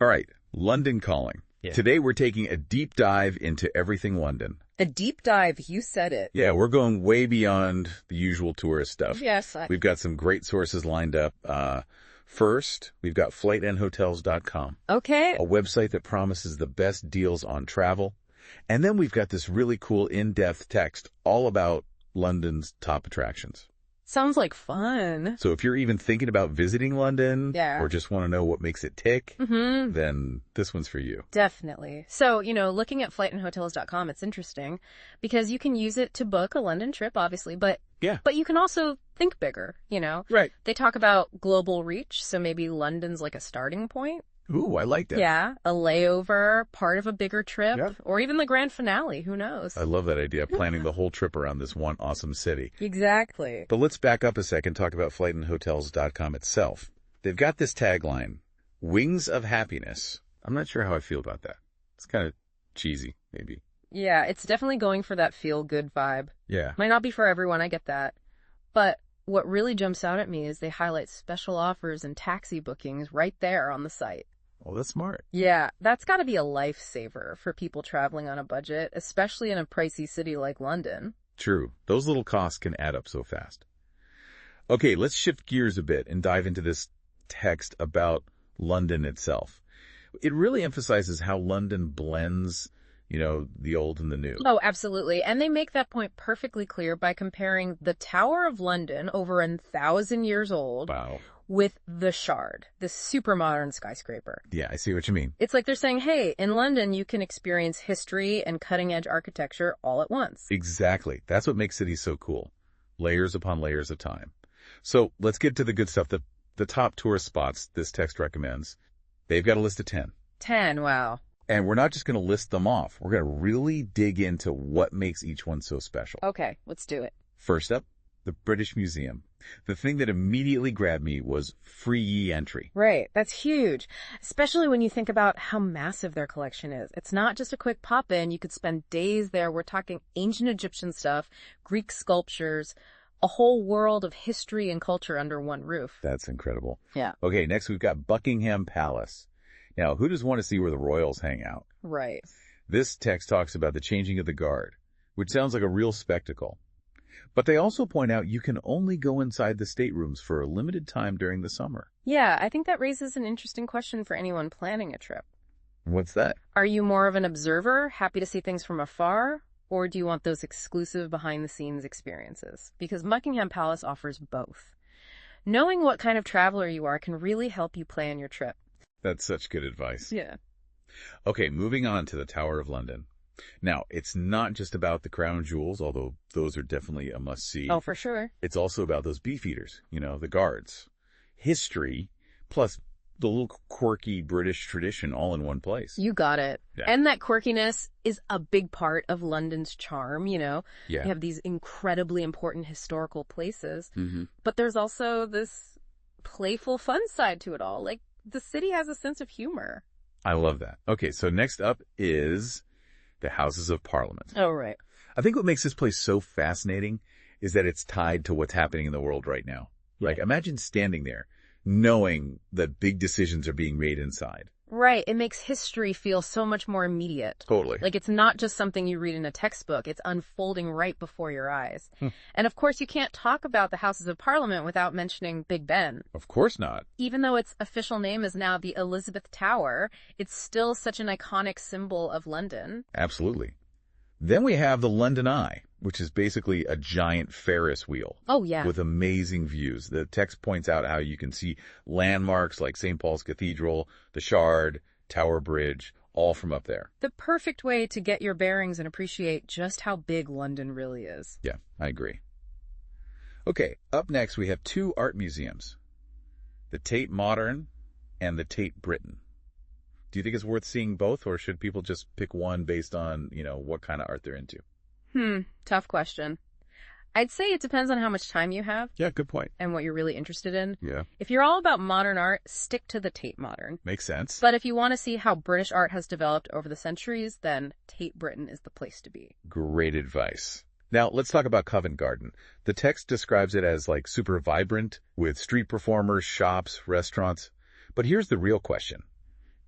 All right, London calling. Yeah. Today we're taking a deep dive into everything London. A deep dive, you said it. Yeah, we're going way beyond the usual tourist stuff. Yes. We've got some great sources lined up. First, we've got FlightNHotels.com, Okay. a website that promises the best deals on travel. And then we've got this really cool in-depth text all about London's top attractions. Sounds like fun. So if you're even thinking about visiting London Yeah. or just want to know what makes it tick, Mm-hmm. then this one's for you. Definitely. So, looking at FlightNHotels.com, it's interesting because you can use it to book a London trip, obviously, but Yeah. you can also think bigger, Right. They talk about global reach, so maybe London's like a starting point. Ooh, I like that. Yeah, a layover, part of a bigger trip, Yep. or even the grand finale, who knows? I love that idea, planning the whole trip around this one awesome city. Exactly. But let's back up a second, talk about FlightNHotels.com itself. They've got this tagline, Wings of Happiness. I'm not sure how I feel about that. It's kind of cheesy, maybe. Yeah, it's definitely going for that feel-good vibe. Yeah. Might not be for everyone, I get that. But what really jumps out at me is they highlight special offers and taxi bookings right there on the site. Well, that's smart. Yeah, that's got to be a lifesaver for people traveling on a budget, especially in a pricey city like London. True. Those little costs can add up so fast. Okay, let's shift gears a bit and dive into this text about London itself. It really emphasizes how London blends, the old and the new. Oh, absolutely. And they make that point perfectly clear by comparing the Tower of London, over 1,000 years old, Wow. with the Shard, this super modern skyscraper. Yeah, I see what you mean. It's like they're saying, hey, in London, you can experience history and cutting-edge architecture all at once. Exactly. That's what makes cities so cool. Layers upon layers of time. So let's get to the good stuff. The top tourist spots this text recommends. They've got a list of 10. 10, wow. And we're not just going to list them off. We're going to really dig into what makes each one so special. Okay, let's do it. First up, the British Museum. The thing that immediately grabbed me was free entry. Right, that's huge, especially when you think about how massive their collection is. It's not just a quick pop-in. You could spend days there. We're talking ancient Egyptian stuff, Greek sculptures, a whole world of history and culture under one roof. That's incredible. Yeah. Okay, next we've got Buckingham Palace. Now, who does want to see where the royals hang out? Right. This text talks about the changing of the guard, which sounds like a real spectacle. But they also point out you can only go inside the staterooms for a limited time during the summer. Yeah, I think that raises an interesting question for anyone planning a trip. What's that? Are you more of an observer, happy to see things from afar, or do you want those exclusive behind-the-scenes experiences? Because Buckingham Palace offers both. Knowing what kind of traveler you are can really help you plan your trip. That's such good advice. Yeah. Okay, moving on to the Tower of London. Now, it's not just about the crown jewels, although those are definitely a must-see. Oh, for sure. It's also about those beefeaters, the guards. History, plus the little quirky British tradition all in one place. You got it. Yeah. And that quirkiness is a big part of London's charm, Yeah. You have these incredibly important historical places, Mm-hmm. but there's also this playful fun side to it all. Like, the city has a sense of humor. I love that. Okay, so next up is the Houses of Parliament. Oh, right. I think what makes this place so fascinating is that it's tied to what's happening in the world right now. Like, imagine standing there knowing that big decisions are being made inside. Right. It makes history feel so much more immediate. Totally. Like, it's not just something you read in a textbook. It's unfolding right before your eyes. And of course, you can't talk about the Houses of Parliament without mentioning Big Ben. Of course not. Even though its official name is now the Elizabeth Tower, it's still such an iconic symbol of London. Absolutely. Then we have the London Eye, which is basically a giant Ferris wheel. Oh, yeah. With amazing views. The text points out how you can see landmarks like St. Paul's Cathedral, the Shard, Tower Bridge, all from up there. The perfect way to get your bearings and appreciate just how big London really is. Yeah, I agree. Okay, up next we have 2 art museums, the Tate Modern and the Tate Britain. Do you think it's worth seeing both, or should people just pick one based on, what kind of art they're into? Tough question. I'd say it depends on how much time you have Yeah, good point. and what you're really interested in. Yeah, If you're all about modern art, stick to the Tate Modern. makes sense. But if you want to see how British art has developed over the centuries, then Tate Britain is the place to be. Great advice. Now, let's talk about Covent Garden. The text describes it as like super vibrant with street performers, shops, restaurants. But here's the real question.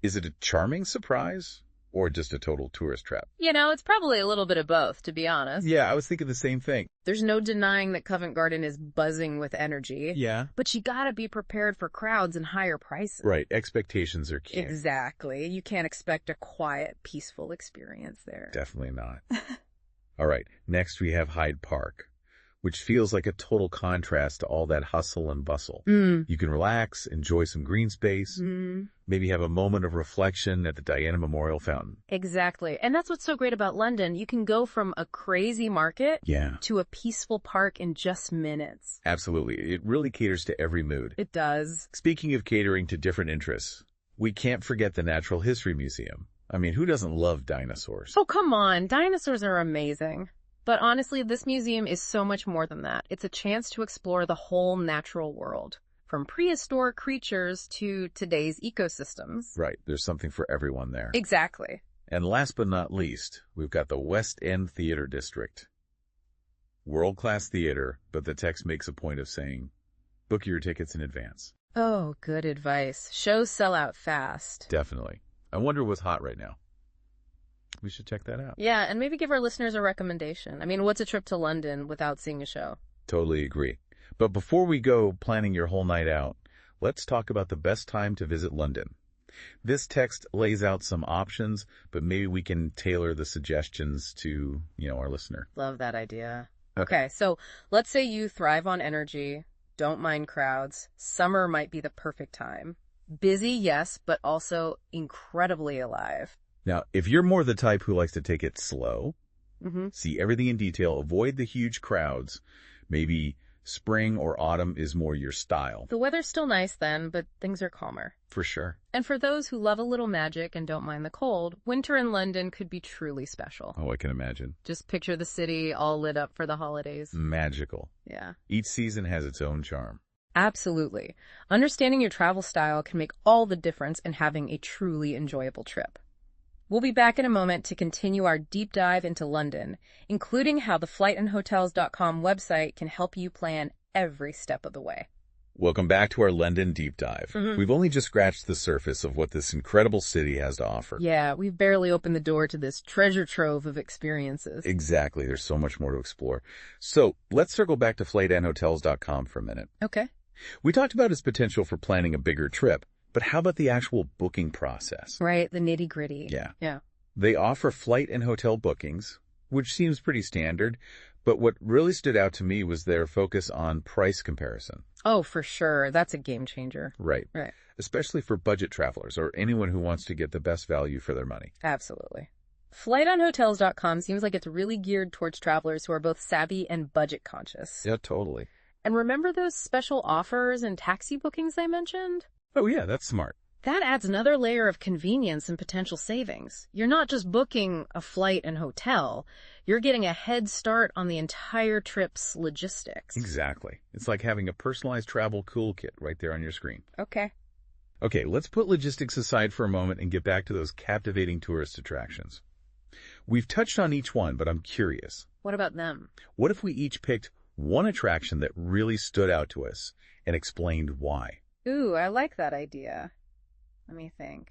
Is it a charming surprise or just a total tourist trap? You know, it's probably a little bit of both, to be honest. Yeah, I was thinking the same thing. There's no denying that Covent Garden is buzzing with energy. Yeah. But you gotta be prepared for crowds and higher prices. Right, expectations are key. Exactly. You can't expect a quiet, peaceful experience there. Definitely not. All right, next we have Hyde Park, which feels like a total contrast to all that hustle and bustle. You can relax, enjoy some green space, maybe have a moment of reflection at the Diana Memorial Fountain. Exactly. And that's what's so great about London. You can go from a crazy market to a peaceful park in just minutes. Absolutely. It really caters to every mood. It does. Speaking of catering to different interests, we can't forget the Natural History Museum. I mean, who doesn't love dinosaurs? Oh, come on. Dinosaurs are amazing. But honestly, this museum is so much more than that. It's a chance to explore the whole natural world, from prehistoric creatures to today's ecosystems. Right. There's something for everyone there. Exactly. And last but not least, we've got the West End Theater District. World-class theater, but the text makes a point of saying, book your tickets in advance. Oh, good advice. Shows sell out fast. Definitely. I wonder what's hot right now. We should check that out. Yeah, and maybe give our listeners a recommendation. I mean, what's a trip to London without seeing a show? Totally agree. But before we go planning your whole night out, let's talk about the best time to visit London. This text lays out some options, but maybe we can tailor the suggestions to, our listener. Love that idea. Okay, so let's say you thrive on energy, don't mind crowds. Summer might be the perfect time. Busy, yes, but also incredibly alive. Now, if you're more the type who likes to take it slow, see everything in detail, avoid the huge crowds, maybe spring or autumn is more your style. The weather's still nice then, but things are calmer. For sure. And for those who love a little magic and don't mind the cold, winter in London could be truly special. Oh, I can imagine. Just picture the city all lit up for the holidays. Magical. Yeah. Each season has its own charm. Absolutely. Understanding your travel style can make all the difference in having a truly enjoyable trip. We'll be back in a moment to continue our deep dive into London, including how the FlightNHotels.com website can help you plan every step of the way. Welcome back to our London deep dive. We've only just scratched the surface of what this incredible city has to offer. Yeah, we've barely opened the door to this treasure trove of experiences. Exactly. There's so much more to explore. So let's circle back to FlightNHotels.com for a minute. Okay. We talked about its potential for planning a bigger trip. But how about the actual booking process? Right, the nitty-gritty. Yeah. They offer flight and hotel bookings, which seems pretty standard, but what really stood out to me was their focus on price comparison. Oh, for sure. That's a game changer. Right. Right. Especially for budget travelers or anyone who wants to get the best value for their money. Absolutely. FlightOnHotels.com seems like it's really geared towards travelers who are both savvy and budget conscious. Yeah, totally. And remember those special offers and taxi bookings they mentioned? Oh, yeah, that's smart. That adds another layer of convenience and potential savings. You're not just booking a flight and hotel. You're getting a head start on the entire trip's logistics. Exactly. It's like having a personalized travel toolkit right there on your screen. Okay. Okay, let's put logistics aside for a moment and get back to those captivating tourist attractions. We've touched on each one, but I'm curious. What about them? What if we each picked one attraction that really stood out to us and explained why? Ooh, I like that idea. Let me think.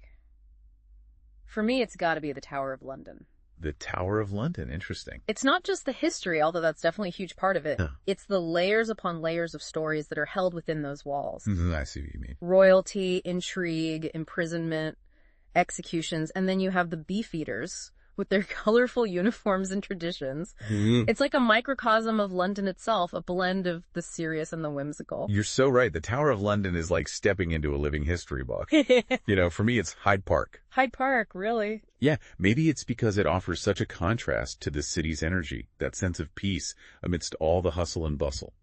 For me, it's got to be the Tower of London. The Tower of London. Interesting. It's not just the history, although that's definitely a huge part of it. It's the layers upon layers of stories that are held within those walls. I see what you mean. Royalty, intrigue, imprisonment, executions, and then you have the beefeaters with their colorful uniforms and traditions. It's like a microcosm of London itself, a blend of the serious and the whimsical. You're so right. The Tower of London is like stepping into a living history book. For me, it's Hyde Park. Hyde Park, really? Yeah, maybe it's because it offers such a contrast to the city's energy, that sense of peace amidst all the hustle and bustle.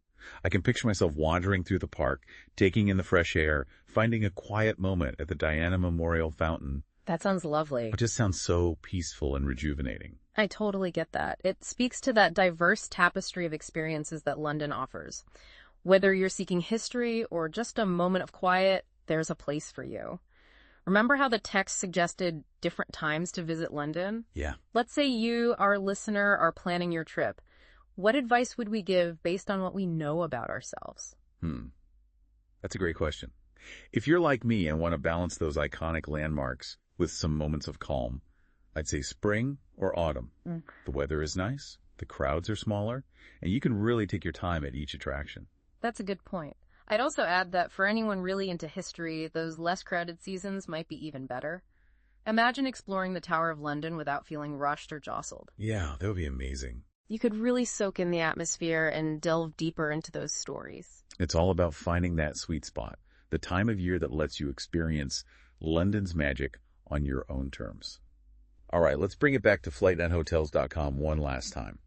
I can picture myself wandering through the park, taking in the fresh air, finding a quiet moment at the Diana Memorial Fountain. That sounds lovely. It just sounds so peaceful and rejuvenating. I totally get that. It speaks to that diverse tapestry of experiences that London offers. Whether you're seeking history or just a moment of quiet, there's a place for you. Remember how the text suggested different times to visit London? Yeah. Let's say you, our listener, are planning your trip. What advice would we give based on what we know about ourselves? That's a great question. If you're like me and want to balance those iconic landmarks with some moments of calm, I'd say spring or autumn. The weather is nice, the crowds are smaller, and you can really take your time at each attraction. That's a good point. I'd also add that for anyone really into history, those less crowded seasons might be even better. Imagine exploring the Tower of London without feeling rushed or jostled. Yeah, that would be amazing. You could really soak in the atmosphere and delve deeper into those stories. It's all about finding that sweet spot, the time of year that lets you experience London's magic on your own terms. All right, let's bring it back to FlightNHotels.com one last time.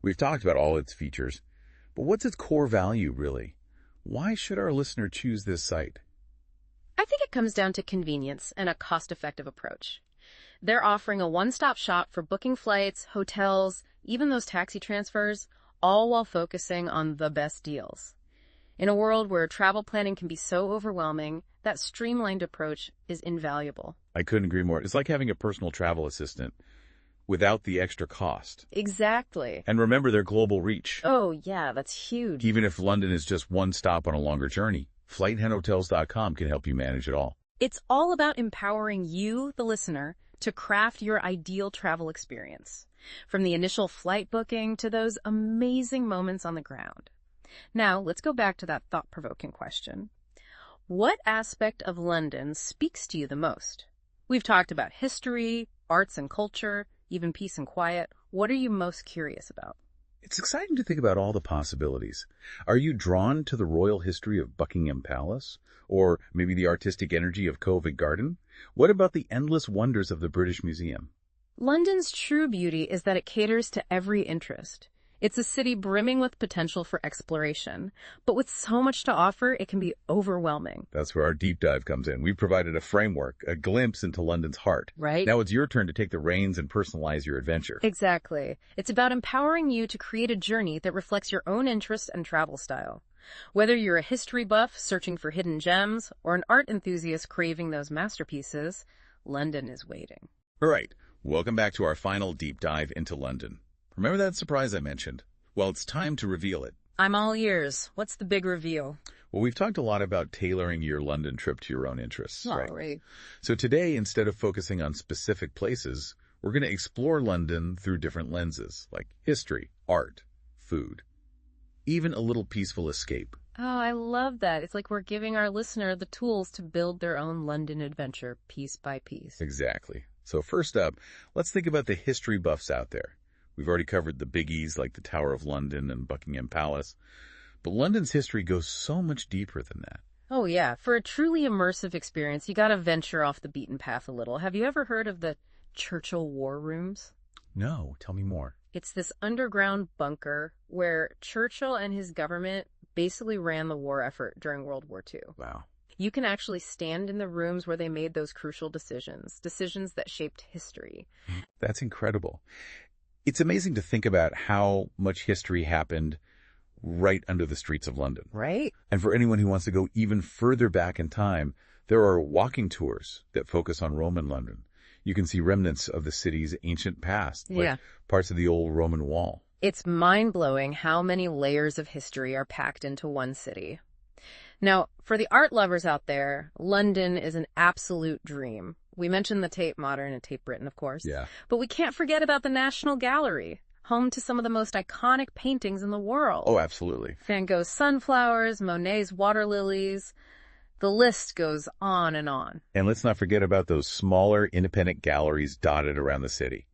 We've talked about all its features, but what's its core value, really? Why should our listener choose this site? I think it comes down to convenience and a cost-effective approach. They're offering a one-stop shop for booking flights, hotels, even those taxi transfers, all while focusing on the best deals. In a world where travel planning can be so overwhelming, that streamlined approach is invaluable. I couldn't agree more. It's like having a personal travel assistant without the extra cost. Exactly. And remember their global reach. Oh, yeah, that's huge. Even if London is just one stop on a longer journey, FlightNHotels.com can help you manage it all. It's all about empowering you, the listener, to craft your ideal travel experience, from the initial flight booking to those amazing moments on the ground. Now, let's go back to that thought-provoking question. What aspect of London speaks to you the most? We've talked about history, arts and culture, even peace and quiet. What are you most curious about? It's exciting to think about all the possibilities. Are you drawn to the royal history of Buckingham Palace? Or maybe the artistic energy of Covent Garden? What about the endless wonders of the British Museum? London's true beauty is that it caters to every interest. It's a city brimming with potential for exploration, but with so much to offer, it can be overwhelming. That's where our deep dive comes in. We've provided a framework, a glimpse into London's heart. Right? Now it's your turn to take the reins and personalize your adventure. Exactly. It's about empowering you to create a journey that reflects your own interests and travel style. Whether you're a history buff searching for hidden gems or an art enthusiast craving those masterpieces, London is waiting. All right, welcome back to our final deep dive into London. Remember that surprise I mentioned? Well, it's time to reveal it. I'm all ears. What's the big reveal? Well, we've talked a lot about tailoring your London trip to your own interests, All right? right. So today, instead of focusing on specific places, we're going to explore London through different lenses, like history, art, food, even a little peaceful escape. Oh, I love that. It's like we're giving our listener the tools to build their own London adventure piece by piece. Exactly. So first up, let's think about the history buffs out there. We've already covered the biggies like the Tower of London and Buckingham Palace, but London's history goes so much deeper than that. Oh, yeah. For a truly immersive experience, you got to venture off the beaten path a little. Have you ever heard of the Churchill War Rooms? No, tell me more. It's this underground bunker where Churchill and his government basically ran the war effort during World War II. Wow. You can actually stand in the rooms where they made those crucial decisions that shaped history. That's incredible. It's amazing to think about how much history happened right under the streets of London. Right? And for anyone who wants to go even further back in time, there are walking tours that focus on Roman London. You can see remnants of the city's ancient past, like parts of the old Roman wall. It's mind-blowing how many layers of history are packed into one city. Now, for the art lovers out there, London is an absolute dream. We mentioned the Tate Modern and Tate Britain, of course. Yeah. But we can't forget about the National Gallery, home to some of the most iconic paintings in the world. Oh, absolutely. Van Gogh's sunflowers, Monet's water lilies. The list goes on and on. And let's not forget about those smaller, independent galleries dotted around the city.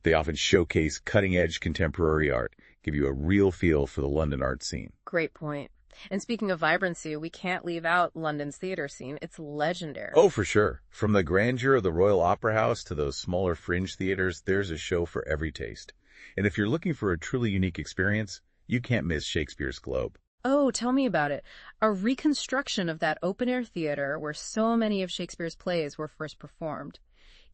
They often showcase cutting-edge contemporary art, give you a real feel for the London art scene. Great point. And speaking of vibrancy, we can't leave out London's theater scene. It's legendary. Oh, for sure. From the grandeur of the Royal Opera House to those smaller fringe theaters, there's a show for every taste. And if you're looking for a truly unique experience, you can't miss Shakespeare's Globe. Oh, tell me about it. A reconstruction of that open-air theater where so many of Shakespeare's plays were first performed.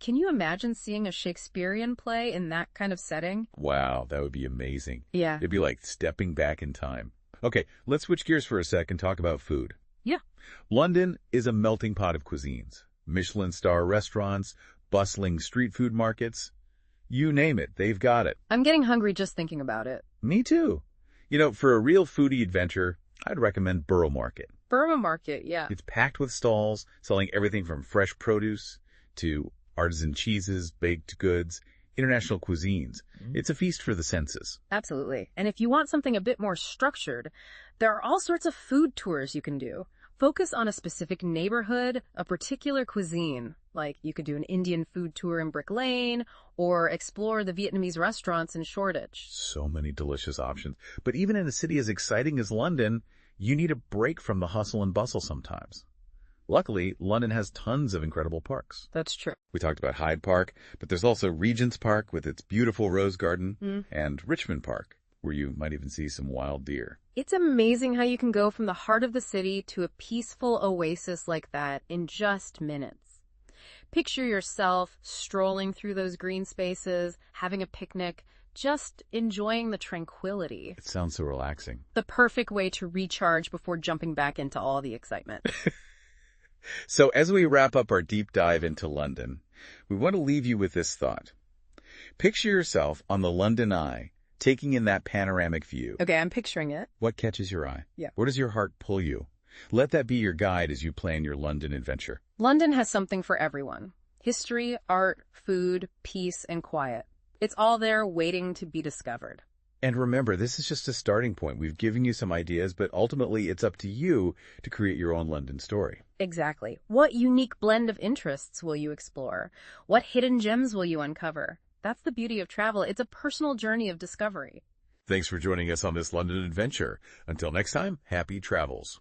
Can you imagine seeing a Shakespearean play in that kind of setting? Wow, that would be amazing. Yeah. It'd be like stepping back in time. Okay, let's switch gears for a sec and talk about food. Yeah. London is a melting pot of cuisines. Michelin star restaurants, bustling street food markets. You name it, they've got it. I'm getting hungry just thinking about it. Me too. You know, for a real foodie adventure, I'd recommend Borough Market. Burma market, yeah. It's packed with stalls selling everything from fresh produce to artisan cheeses, baked goods, international cuisines. It's a feast for the senses. Absolutely. And if you want something a bit more structured, there are all sorts of food tours you can do. Focus on a specific neighborhood, a particular cuisine. Like you could do an Indian food tour in Brick Lane or explore the Vietnamese restaurants in Shoreditch. So many delicious options. But even in a city as exciting as London, you need a break from the hustle and bustle sometimes. Luckily, London has tons of incredible parks. That's true. We talked about Hyde Park, but there's also Regent's Park with its beautiful rose garden and Richmond Park, where you might even see some wild deer. It's amazing how you can go from the heart of the city to a peaceful oasis like that in just minutes. Picture yourself strolling through those green spaces, having a picnic, just enjoying the tranquility. It sounds so relaxing. The perfect way to recharge before jumping back into all the excitement. So as we wrap up our deep dive into London, we want to leave you with this thought. Picture yourself on the London Eye, taking in that panoramic view. Okay, I'm picturing it. What catches your eye? Yeah. Where does your heart pull you? Let that be your guide as you plan your London adventure. London has something for everyone. History, art, food, peace, and quiet. It's all there waiting to be discovered. And remember, this is just a starting point. We've given you some ideas, but ultimately it's up to you to create your own London story. Exactly. What unique blend of interests will you explore? What hidden gems will you uncover? That's the beauty of travel. It's a personal journey of discovery. Thanks for joining us on this London adventure. Until next time, happy travels.